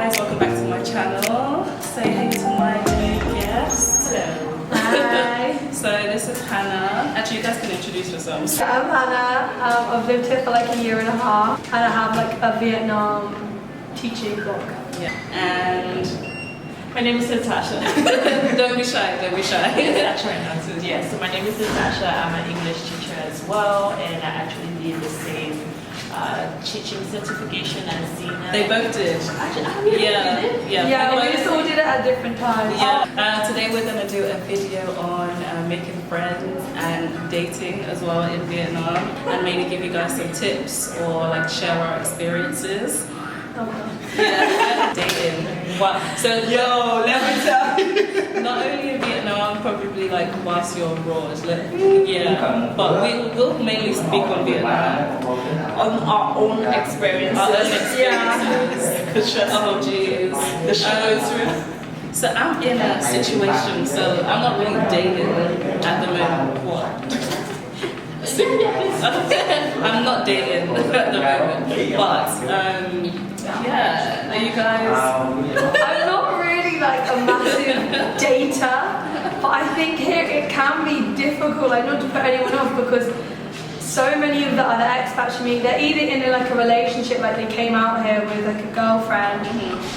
guys, welcome back to my channel. Say hey to my guest. Hello. Hi. So this is Hannah. Actually, you guys can introduce yourselves. I'm Hannah. I've lived here for like a year and a half, and I have like a Vietnam teaching blog. Yeah. And My name is Natacha. don't be shy. Don't be shy. I try not to. Yes. So my name is Natacha. I'm an English teacher as well, and I actually did the same teaching certification as ZINA. They both did. Actually, Yeah, we just all did it at different times. Yeah. Today we're gonna do a video on making friends and dating as well in Vietnam, and maybe give you guys some tips or like share our experiences. Yeah, dating. Wow. So Yo, let me tell you. not only in Vietnam, probably like whilst you're abroad. Yeah, but we'll mainly speak on Vietnam. On our own experiences. Our own experiences. Oh jeez. The show is real. So I'm in a situation, so I'm not really dating at the moment. What? I'm not dating at the moment, but yeah, are you guys? I'm not really like a massive dater, but I think here it can be difficult, like not to put anyone off, because so many of the other expats you meet, they're either in like a relationship, like they came out here with like a girlfriend,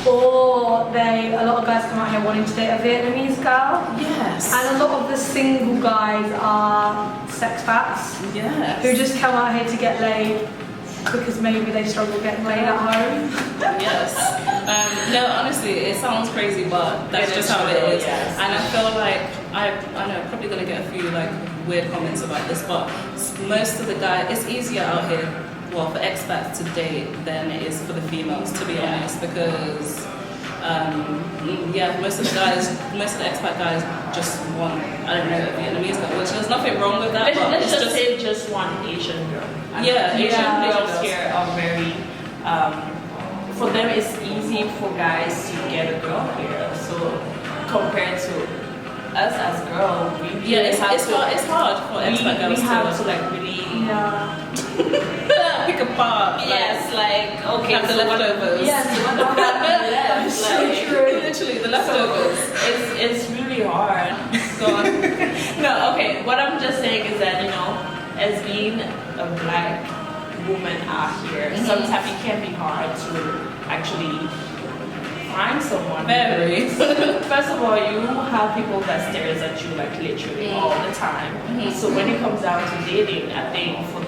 or a lot of guys come out here wanting to date a Vietnamese girl. Yes. And a lot of the single guys are sexpats. Yes. Who just come out here to get laid because maybe they struggle getting laid at home. Yes. No, honestly, it sounds crazy, but that's just how it is. Yes. And I feel like I know I'm probably gonna get a few like weird comments about this, but most of the guys, it's easier out here, well, for expats to date than it is for the females, to be honest, because yeah, most of the expat guys just want, I don't know, a Vietnamese girl, which there's nothing wrong with that, but Let's it's just just say just one Asian girl. Yeah, Asian girls girls. here are very, for them it's easy for guys to get a girl here. So compared to us as girls, it's hard for expat girls we have to like really Yeah. pick apart. yes, like okay, Have the so leftovers. Yes, yes, so like, true. Literally, the leftovers. it's really hard. Go on. No, okay. What I'm just saying is that, you know, as being a black woman out here, sometimes it can be hard to actually find someone. Very. First of all, you have people that stares at you like literally all the time. So when it comes down to dating, I think for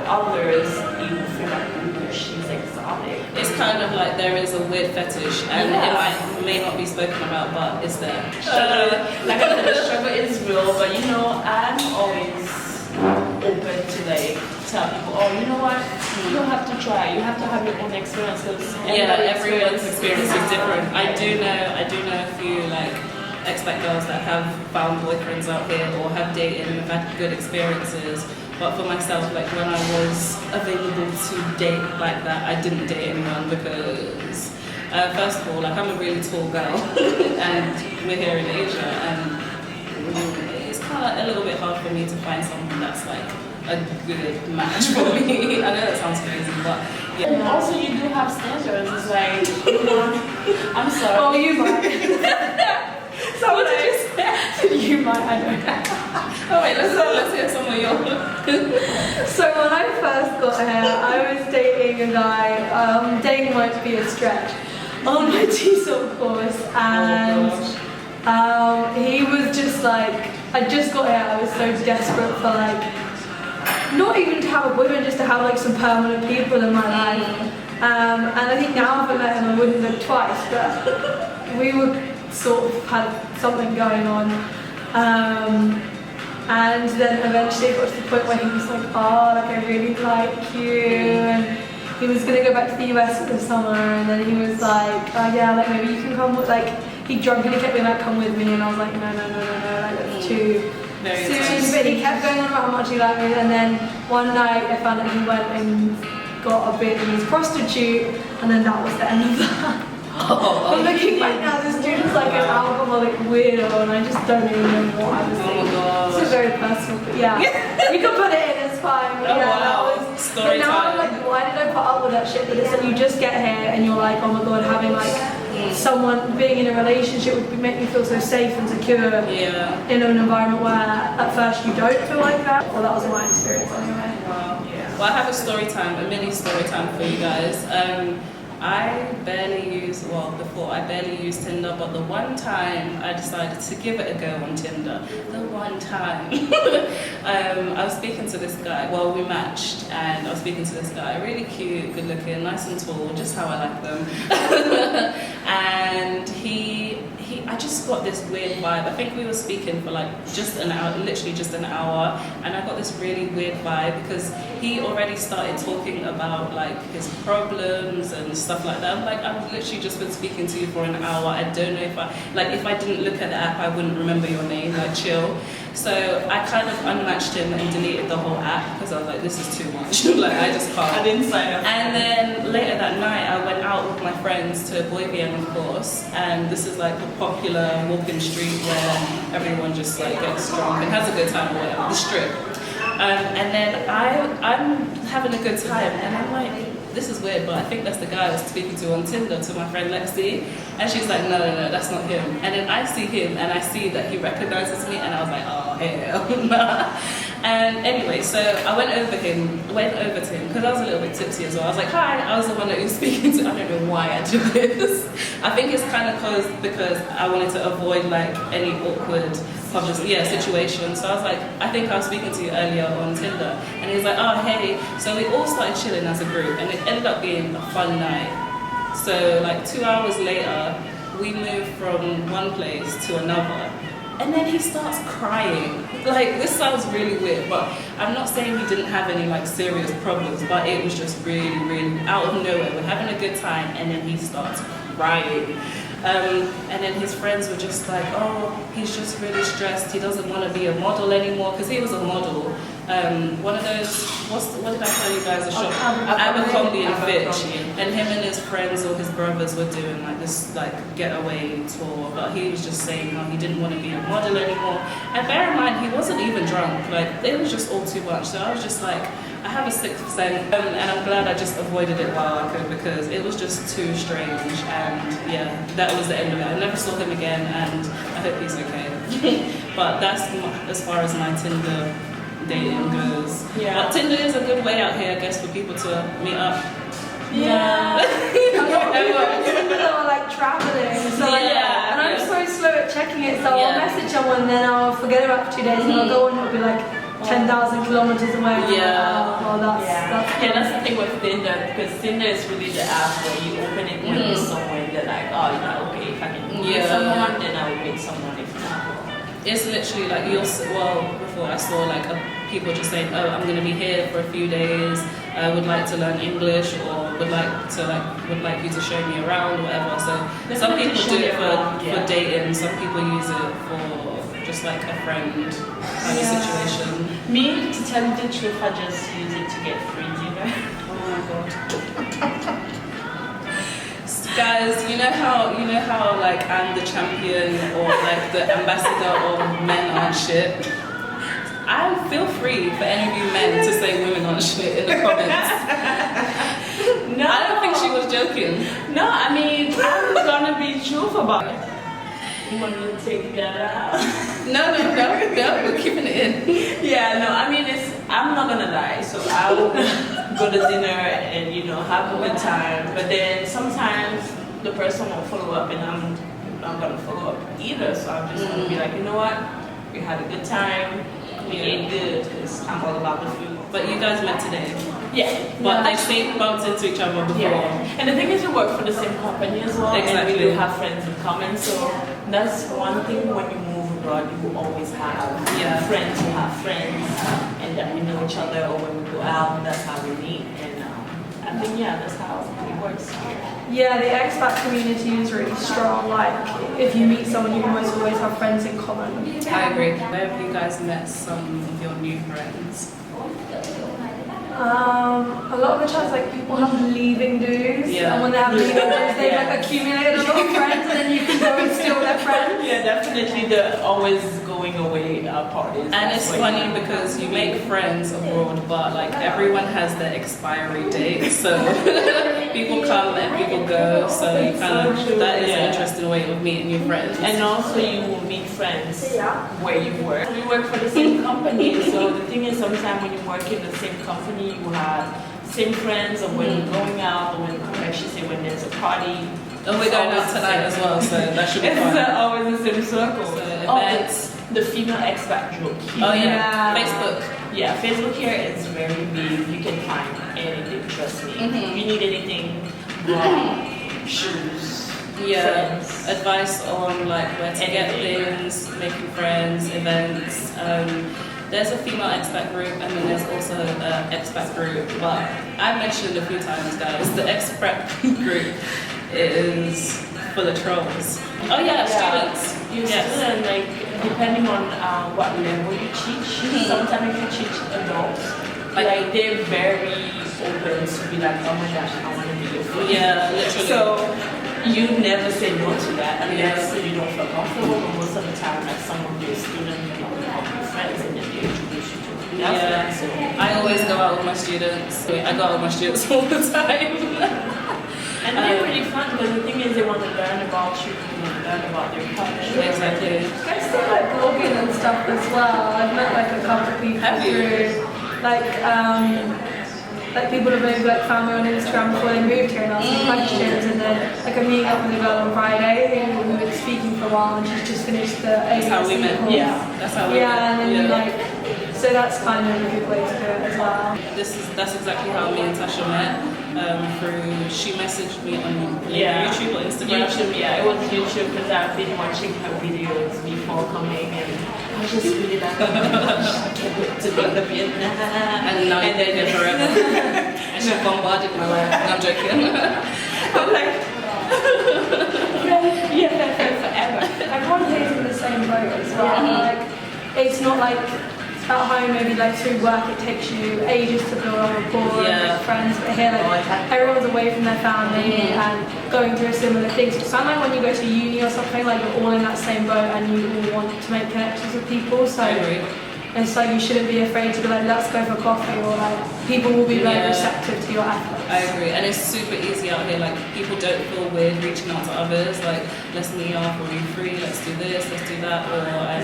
others, you feel like, ooh, she's exotic. It's kind of like there is a weird fetish, and it may not be spoken about, but it's there. Like I said, the struggle is real, but you know, I'm always open to like tell people, oh, you know what, you don't have to try, you have to have your own experience, because Everyone's experience is different. I do know a few like expat girls that have found boyfriends out here or have dated and have had good experiences. But for myself, like when I was available to date like that, I didn't date anyone because first of all, like I'm a really tall girl and we're here in Asia, and it's kind of a little bit hard for me to find someone that's like a good match for me. I know that sounds crazy, but yeah. And also you do have standards, it's like, I'm sorry. Oh, you might. So what did you say? You might, I don't know. Oh wait, let's hear some of your. So when I first got here, I was dating a guy, dating might be a stretch, on my TEFL course, and he was just like, I just got here, I was so desperate for like, not even to have a boyfriend, just to have like some permanent people in my life. And I think now if I met him, I wouldn't look twice, but we would sort of had something going on. And then eventually it got to the point where he was like, oh, like I really like you, and he was gonna go back to the US for the summer, and then he was like, oh yeah, like maybe you can come with, like, he drunkenly kept being like, come with me, and I was like, no, like that's too soon. But he kept going on about how much he liked me, and then one night I found out he went and got a Vietnamese prostitute, and then that was the end of that. But looking back now, this dude is like an alcoholic weirdo, and I just don't even know what I was thinking. Oh my gosh. This is very personal, but yeah, you can put it in as time. Oh, Yeah, wow. that was Story but now I'm time. like, why did I put up with that shit? But it's like you just get here and you're like, oh my god, having like someone being in a relationship would make me feel so safe and secure Yeah. in an environment where at first you don't feel like that. Well, that was my experience anyway. Wow. Yeah. Well, I have a story time, a mini story time for you guys. I barely use, well, before I barely used Tinder, but the one time I decided to give it a go on Tinder, the one time, I was speaking to this guy, well, we matched, and I was speaking to this guy, really cute, good looking, nice and tall, just how I like them. And I just got this weird vibe. I think we were speaking for like just an hour, literally just an hour, and I got this really weird vibe because he already started talking about like his problems and stuff like that. I'm like, I've literally just been speaking to you for an hour. I don't know if I didn't look at the app, I wouldn't remember your name, like chill. So I kind of unmatched him and deleted the whole app because I was like, this is too much. Like I just can't. I didn't sign up. And then later that night, I went out with my friends to Boyvian, of course, and this is like a popular walking street where everyone just like gets drunk and has a good time or whatever, the strip. And then I'm having a good time, and I'm like, this is weird, but I think that's the guy I was speaking to on Tinder, to my friend Lexi. And she's like, no, that's not him. And then I see him, and I see that he recognizes me, and I was like, oh, hell nah. And anyway, so I went over to him, because I was a little bit tipsy as well. I was like, hi, I was the one that he was speaking to. I don't know why I did this. I think it's kind of because I wanted to avoid like any awkward situation. So I was like, I think I was speaking to you earlier on Tinder. And he was like, oh, hey. So we all started chilling as a group, and it ended up being a fun night. So like 2 hours later, we moved from one place to another. And then he starts crying. Like, this sounds really weird, but I'm not saying he didn't have any like serious problems, but it was just really, really out of nowhere. We're having a good time, and then he starts crying. And then his friends were just like, oh, he's just really stressed. He doesn't want to be a model anymore, because he was a model. One of those, what did I tell you guys? A shop, Abercrombie and Fitch. And him and his friends or his brothers were doing like this like getaway tour, but he was just saying how he didn't want to be a model anymore. And bear in mind, he wasn't even drunk. Like, it was just all too much. So I was just like, I have a 6%, and I'm glad I just avoided it while I could, because it was just too strange. And yeah, that was the end of it. I never saw him again, and I hope he's okay. But that's as far as my Tinder dating goes. Yeah. But Tinder is a good way out here, I guess, for people to meet up. Yeah. A lot of people on Tinder are like traveling, so like, Yeah, and I'm yeah. so slow at checking it, so Yeah. I'll message someone, then I'll forget about it for 2 days, and I'll go on and it'll be like 10,000 kilometers away. Yeah. Oh, That's the thing with Tinder, because Tinder is really the app where you open it when you're somewhere, they're like, oh, you know, okay, if I can meet someone, then I will meet someone, if not. It's literally like before I saw like people just saying, oh, I'm gonna be here for a few days, I would like to learn English, or would like you to show me around, or whatever. So some people do it for dating, some people use it for just like a friend kind of situation. Me, to tell you the truth, I just use it to get free dinner. Oh my god. Guys, you know how like I'm the champion or like the ambassador of men aren't shit. I feel free for any of you men to say women aren't shit in the comments. No, I don't think she was joking. No, I mean, I'm gonna be truthful about it. You want me to take that out? No, we're keeping it in. Yeah, no, I mean, I'm not gonna lie. So I will go to dinner and, you know, have a good time. But then sometimes the person won't follow up, and I'm not gonna follow up either. So I'm just gonna be like, you know what? We had a good time. We ate good, because I'm all about the food. But you guys met today. Yeah. But they've bumped into each other before. Yeah. And the thing is, we work for the same company as well. Exactly. And we do have friends in common. So that's one thing when you move abroad, you will always have friends who have friends, and that we know each other, or when we go out, that's how we meet. And I think, that's how it works here. Yeah, the expat community is really strong. Like, if you meet someone, you almost always have friends in common. I agree. Where have you guys met some of your new friends? A lot of the times, like, people have leaving dues, and when they have leaving dues, they've like accumulated a lot of friends, and then you can go and steal their friends. Yeah, definitely the always going away parties. And it's funny because you make friends abroad, but like everyone has their expiry date, so people come and people go. So you kind of that is an interesting way of meeting new friends. And also you will meet friends where you work. We work for the same company, so the thing is sometimes when you work in the same company, you have same friends, or when you're going out, or when I should say when there's a party. Oh, we're going out tonight as well, so that should be fun. It's always the same circle. So events. The female expat joke. Oh yeah. Facebook. Yeah, Facebook here is very big. You can find anything, trust me. If you need anything, bra, shoes, friends. Advice on like where to get things, making friends, events. There's a female expat group and then there's also an expat group. But I've mentioned a few times, guys, the expat group is full of trolls. Oh yeah, students. Student, like depending on what level you teach. Sometimes if you teach adults, like they're very open to be like, oh my gosh, I want to be your friend. Yeah, literally. So you never say no to that unless you don't feel comfortable. But most of the time, like some of your students, you know, help your friends and then they introduce you to friends. So I always go out with my students. I go out with my students all the time. And they're really fun because the thing is they want to learn about you, learn about their culture. Exactly. I still like blogging and stuff as well. I've met like a couple of people through like people have maybe like found me on Instagram before they moved here and asked me questions, and then like I'm meeting up with a girl on Friday and we were speaking for a while and she's just finished the That's how we met. course. Yeah, that's how we met. And then like so that's kind of a good way to do it as well. That's exactly how me and Tasha met. She messaged me on YouTube or Instagram. YouTube, it was YouTube because I've been watching her videos before coming and I was just really like, oh my gosh, I can't wait to go to Vietnam. And now you're there forever. And she bombarded my life. No, I'm joking. I'm like, forever. Everyone here is in the same boat as well. Like it's not like at home, maybe like through work, it takes you ages to build a rapport and make friends. But here, like everyone's away from their family and going through similar things. So sometimes when you go to uni or something, like you're all in that same boat and you all want to make connections with people. So it's like you shouldn't be afraid to be like, let's go for coffee, or like people will be very receptive to your efforts. I agree, and it's super easy out here. Like people don't feel weird reaching out to others. Like, let's meet up, or are you free? Let's do this, let's do that, or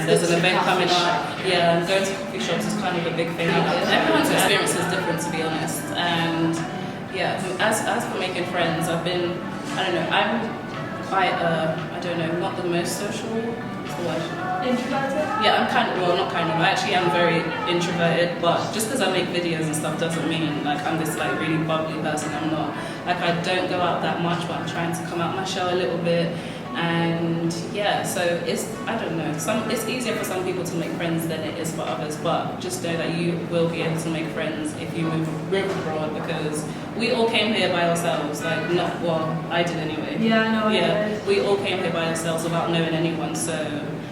there's an event coming up. Yeah, and going to coffee shops is kind of a big thing out here. Everyone's experience is different, to be honest. And yeah, as for making friends, I'm quite I don't know, not the most social. What's the word? Introverted? Yeah, I'm I actually am very introverted, but just because I make videos and stuff doesn't mean like I'm this like really bubbly person. I'm not. Like I don't go out that much, but I'm trying to come out my shell a little bit. And yeah, so I don't know, it's easier for some people to make friends than it is for others, but just know that you will be able to make friends if you move abroad, because we all came here by ourselves, like I did anyway. Yeah, I know. Yeah, we all came here by ourselves without knowing anyone, so.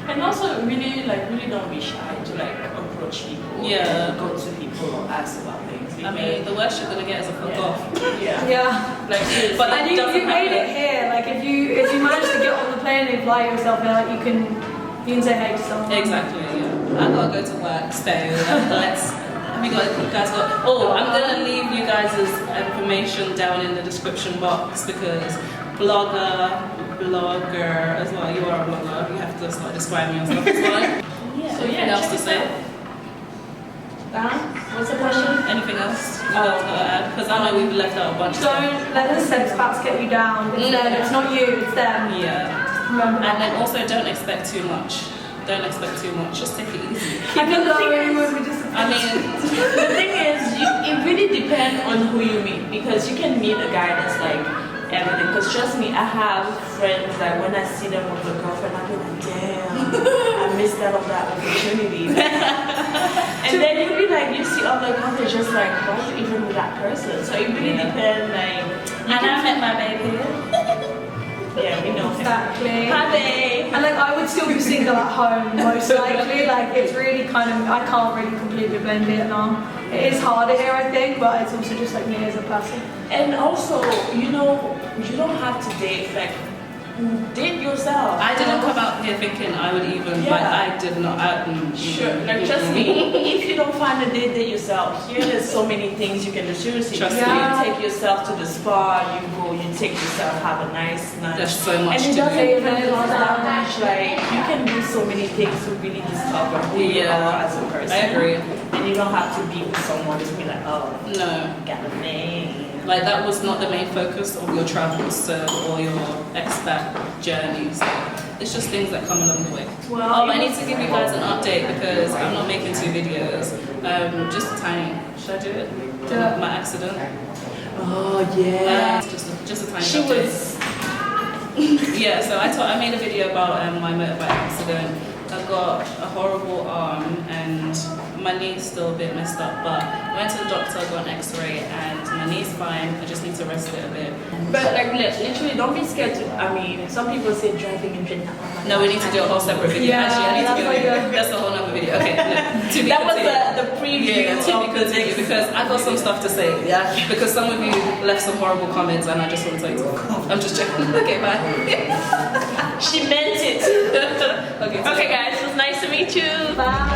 And also really don't be shy to like approach people. Yeah. Go to people or ask about things. I mean, the worst you're gonna get is a fuck off. Yeah. Like, but I think you made it here. Like if you manage to get on the plane and fly yourself here, like you can say hey to someone. Exactly. Yeah. I gotta go to work. Stay. You guys got. Oh, I'm gonna leave you guys' information down in the description box, because blogger as well. You are a blogger. You have to start describing yourself as well. Yeah. So anything else to say? What's the question? Anything else you guys gotta add? Because I know we've left out a bunch. Don't let the setbacks get you down. It's them. It's not you. It's them. Yeah. Remember. And then also don't expect too much. Don't expect too much. Just take it easy. I feel like we would be disappointed. I mean, the thing is, it really depends on who you meet, because you can meet a guy that's like everything. Because trust me, I have friends that when I see them with a girlfriend, I be like, damn, I missed out on that opportunity. And then you be like, you see other girls, they're just like, why are you even with that person? So it really depends, like. And I met my baby. Yeah, we know him. Exactly. Hi, babe. And like I would still be single at home most likely. Like it's really kind of, I can't really completely blame Vietnam. It is harder here, I think, but it's also just like me as a person. And also, you know, you don't have to date like date yourself. I didn't come out here thinking I would even, Yeah. like, I did not. Sure, like trust me, if you don't find a date yourself, here there's so many things you can do. Seriously, Trust you me. take yourself to the spa, you go, you take yourself, have a nice lunch. There's so much And it to doesn't do. even cost that much. Like you can do so many things to really discover who you are as a person. I agree. And you don't have to be with someone just be like, oh, No. got a name. Like, that was not the main focus of your travels, so, or your expat journeys. It's just things that come along the way. Well, I need to give you guys an update because I'm not making 2 videos. Just a tiny. Should I do it? Do it. My accident. Oh yeah. Just a tiny. She update. was. Yeah, so I made a video about my motorbike accident. I got a horrible arm and my knee's still a bit messed up, but I went to the doctor, got an x-ray, and my knee's fine. I just need to rest it a bit. But like literally, don't be scared to. I mean, some people say driving in Jeddah. No, we need to do a whole separate video. Yeah, Actually, I need to that's do like that's a whole other video. Okay, no, to be That was continued. the preview Yeah, to be of the continued next. because I got some stuff to say. Yeah, because some of you left some horrible comments, and I just want to tell you. I'm just joking. Okay, bye. She meant it. Okay. Okay, guys, it was nice to meet you. Bye.